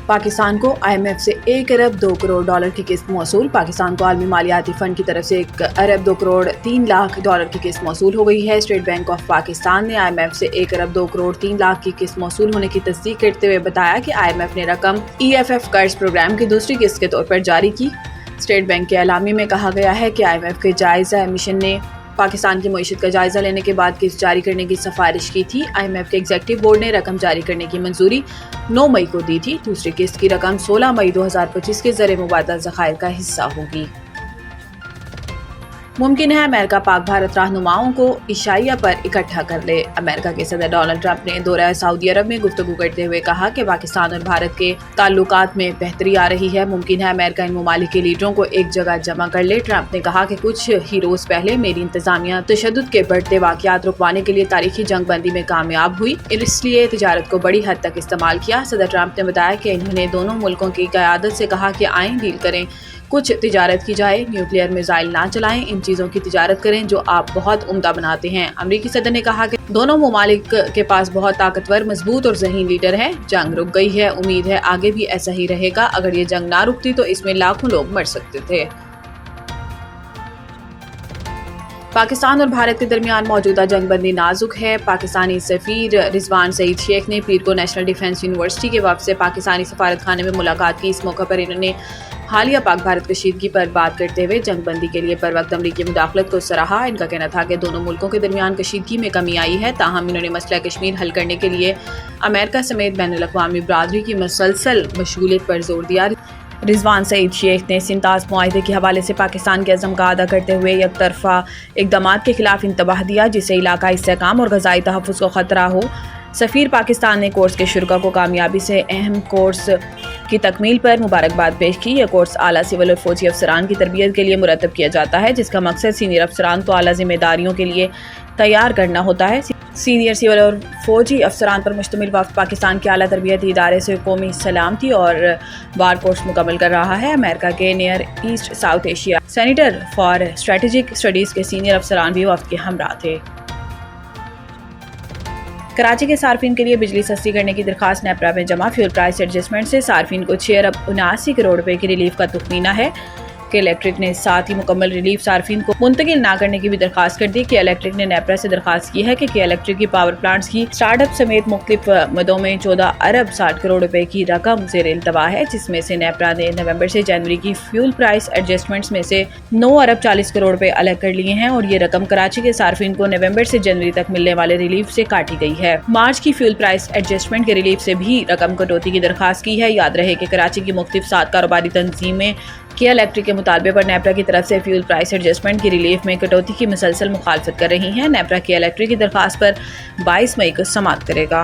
पाकिस्तान को IMF से 1 अरब 2 crore dollar की किस्त मौसूल। पाकिस्तान को आलमी मालियाती फ़ंड की तरफ से 1 अरब 2 करोड़ 3 लाख डॉलर की किस्त मौसूल हो गई है। स्टेट बैंक ऑफ पाकिस्तान ने IMF से 1 अरब 2 करोड़ 3 लाख की किस्त मौसूल होने की तस्दीक करते हुए बताया कि IMF ने रकम EFF कर्ज प्रोग्राम की दूसरी किस्त के तौर पर जारी की। स्टेट बैंक के एलामी में कहा गया है कि IMF के जायजा मिशन ने पाकिस्तान की मईशत का जायजा लेने के बाद किस्त जारी करने की सिफारिश की थी। IMF के एग्जीक्यूटिव बोर्ड ने रकम जारी करने की मंजूरी 9 मई को दी थी। दूसरी किस्त की रकम 16 मई 2025 के ज़रिए मुबादला ज़खायर का हिस्सा होगी। मुमकिन है अमेरिका पाक भारत रहनुमाओं को इशाइया पर इकट्ठा कर ले। अमेरिका के सदर डोनाल्ड ट्रंप ने दौरा सऊदी अरब में गुफ्तगू करते हुए कहा कि पाकिस्तान और भारत के ताल्लुकात में बेहतरी आ रही है। मुमकिन है अमेरिका इन ममालिक के लीडरों को एक जगह जमा कर ले। ट्रंप ने कहा कि कुछ ही रोज पहले मेरी इंतजामिया तशद्दुद के बढ़ते वाक़यात रुकवाने के लिए तारीखी जंग बंदी में कामयाब हुई, इसलिए तजारत को बड़ी हद तक इस्तेमाल किया। सदर ट्रंप ने बताया कि इन्होंने दोनों मुल्कों की क़यादत से कहा कि आएं डील करें, कुछ तिजारत की जाए, न्यूक्लियर मिसाइल ना चलाएं, इन चीज़ों की तिजारत करें जो आप बहुत उम्दा बनाते हैं। अमरीकी सदर ने कहा कि दोनों ममालिक के पास बहुत ताकतवर, मजबूत और ज़हीन लीडर हैं। जंग रुक गई है, उम्मीद है आगे भी ऐसा ही रहेगा। अगर ये जंग ना रुकती तो इसमें लाखों लोग मर सकते थे। पाकिस्तान और भारत के दरमियान मौजूदा जंगबंदी नाजुक है। पाकिस्तानी सफीर रिजवान सईद शेख ने पीर को नेशनल डिफेंस यूनिवर्सिटी के वफ़द से पाकिस्तानी सफारत खाने में मुलाकात की। इस मौका पर इन्होंने हालिया पाक भारत कशीदगी पर बात करते हुए जंगबंदी के लिए बर वक्त अमरीकी मुदाखलत को सराहा। इनका कहना था कि दोनों मुल्कों के दरमियान कशीदगी में कमी आई है, ताहम इन्होंने मसला कश्मीर हल करने के लिए अमेरिका समेत बैनुल-अक़वामी बरादरी की मुसलसल मशगूलियत पर जोर दिया। रिजवान सईद शेख ने सिंताज मुआहदे के हवाले से पाकिस्तान के अज़म का अदा करते हुए एक तरफा इक़दामात के खिलाफ इंतबाह दिया जिससे इलाकाई इस्तेहकाम और ग़ज़ाई तहफ़्फ़ुज़ को ख़तरा हो। सफ़ीर पाकिस्तान ने कोर्स के शुरा को कामयाबी से अहम कोर्स की तकमील पर मुबारकबाद पेश की। यह कोर्स आला सिविल और फ़ौजी अफसरान की तरबियत के लिए मुरतब किया जाता है, जिसका मकसद सीनियर अफसरान को आला जिम्मेदारियों के लिए तैयार करना होता है। सीनियर सिविल और फ़ौजी अफसरान पर मुश्तमिल वफ़द पाकिस्तान के आला तरबियती इदारे से कौमी सलामती और बार कोर्स मुकम्मल कर रहा है। अमेरिका के near east south Asia centre for strategic studies के सीनियर अफसरान भी वफ़द के हमरा थे। कराची के सार्फिन के लिए बिजली सस्ती करने की दरखास्त नेपरा में जमा। फ्यूल प्राइस एडजस्टमेंट से सार्फिन को 6 अरब 79 करोड़ रुपए की रिलीफ का तखमीना है। कि इलेक्ट्रिक ने साथ ही मुकम्मल रिलीफ सार्फिन को मुंतकिल ना करने की भी दरखास्त कर दी। कि इलेक्ट्रिक ने नेपरा से दरखास्त की है कि इलेक्ट्रिक की पावर प्लांट्स की स्टार्टअप समेत मुख्तलिफ मदों में 14 अरब 60 करोड़ रुपए की रकम ज़ेर इल्तवा है, जिसमें से नेपरा ने नवंबर से जनवरी की फ्यूल प्राइस एडजस्टमेंट्स में से 9 अरब 40 करोड़ रुपए अलग कर लिए हैं और ये रकम कराची के सार्फिन को नवंबर से जनवरी तक मिलने वाले रिलीफ से काटी गई है। मार्च की फ्यूल प्राइस एडजस्टमेंट के रिलीफ से भी रकम कटौती की दरखास्त की है। याद रहे कि कराची की मुख्तलिफ 7 कारोबारी तंजीमें किया इलेक्ट्रिक के मुतालबे पर नेपरा की तरफ से फ्यूल प्राइस एडजस्टमेंट की रिलीफ में कटौती की मुसलसल मुखालफत कर रही हैं। नेपरा की इलेक्ट्रिक की दरखास्त पर 22 मई को समाअत करेगा।